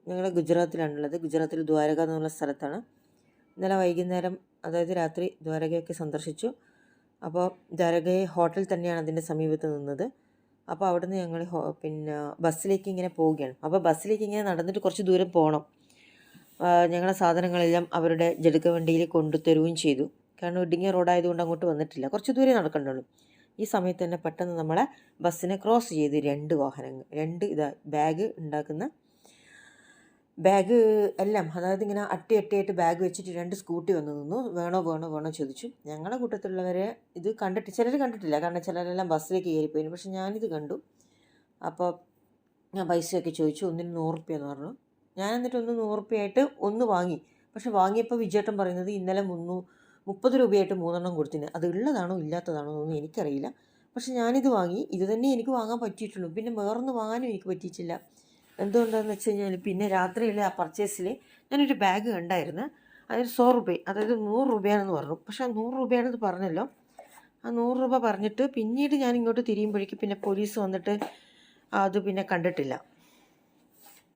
ഞങ്ങൾ ഗുജറാത്തിലാണുള്ളത്. ഗുജറാത്തിൽ ദ്വാരക എന്നുള്ള സ്ഥലത്താണ്. ഇന്നലെ വൈകുന്നേരം, അതായത് രാത്രി ദ്വാരകയൊക്കെ സന്ദർശിച്ചു. അപ്പോൾ ദ്വാരകയെ ഹോട്ടൽ തന്നെയാണ് അതിൻ്റെ സമീപത്ത് നിന്നത്. അപ്പോൾ അവിടുന്ന് ഞങ്ങൾ പിന്നെ ബസ്സിലേക്ക് ഇങ്ങനെ പോവുകയാണ്. അപ്പോൾ ബസ്സിലേക്ക് ഇങ്ങനെ നടന്നിട്ട് കുറച്ച് ദൂരം പോകണം. ഞങ്ങളുടെ സാധനങ്ങളെല്ലാം അവരുടെ ജടുക്ക വണ്ടിയിൽ കൊണ്ടുതരുകയും ചെയ്തു. കാരണം ഇടുങ്ങിയ റോഡായതുകൊണ്ട് അങ്ങോട്ട് വന്നിട്ടില്ല, കുറച്ച് ദൂരെ നടക്കണ്ടുള്ളൂ. ഈ സമയത്ത് തന്നെ പെട്ടെന്ന് നമ്മളെ ബസ്സിനെ ക്രോസ് ചെയ്ത് 2 വാഹനങ്ങൾ, 2 ബാഗ് ഉണ്ടാക്കുന്ന ബാഗ് എല്ലാം, അതായത് ഇങ്ങനെ അട്ടിയായിട്ട് ബാഗ് വെച്ചിട്ട് 2 സ്കൂട്ടി വന്ന് നിന്നു. വേണോ ചോദിച്ചു. ഞങ്ങളുടെ കൂട്ടത്തിലുള്ളവരെ ഇത് കണ്ടിട്ട് ചിലർ കണ്ടിട്ടില്ല, കാരണം ചിലരെല്ലാം ബസ്സിലേക്ക് കയറിപ്പോയി. പക്ഷെ ഞാനിത് കണ്ടു. അപ്പോൾ ഞാൻ പൈസയൊക്കെ ചോദിച്ചു. ഒന്നിന് 100 റുപ്യ എന്ന് പറഞ്ഞു. ഞാൻ എന്നിട്ട് 100 റുപ്യയായിട്ട് ഒന്ന് വാങ്ങി. പക്ഷെ വാങ്ങിയപ്പോൾ വിജയേട്ടൻ പറയുന്നത് ഇന്നലെ 30 രൂപയായിട്ട് 3 കൊടുത്തിന്. അത് ഉള്ളതാണോ ഇല്ലാത്തതാണോ എന്നൊന്നും എനിക്കറിയില്ല. പക്ഷെ ഞാനിത് വാങ്ങി. ഇത് തന്നെ എനിക്ക് വാങ്ങാൻ പറ്റിയിട്ടുള്ളൂ. പിന്നെ വേറൊന്ന് വാങ്ങാനും എനിക്ക് പറ്റിയിട്ടില്ല. എന്തുകൊണ്ടാണെന്ന് വെച്ച് കഴിഞ്ഞാൽ പിന്നെ രാത്രിയിലെ ആ പർച്ചേസിൽ ഞാനൊരു ബാഗ് കണ്ടായിരുന്നു. അതായത് 100 രൂപ, അതായത് 100 രൂപയാണെന്ന് പറഞ്ഞു. പക്ഷെ ആ 100 രൂപയാണെന്ന് പറഞ്ഞല്ലോ. ആ 100 രൂപ പറഞ്ഞിട്ട് പിന്നീട് ഞാൻ ഇങ്ങോട്ട് തിരിയുമ്പോഴേക്കും പിന്നെ പോലീസ് വന്നിട്ട് അത് പിന്നെ കണ്ടിട്ടില്ല.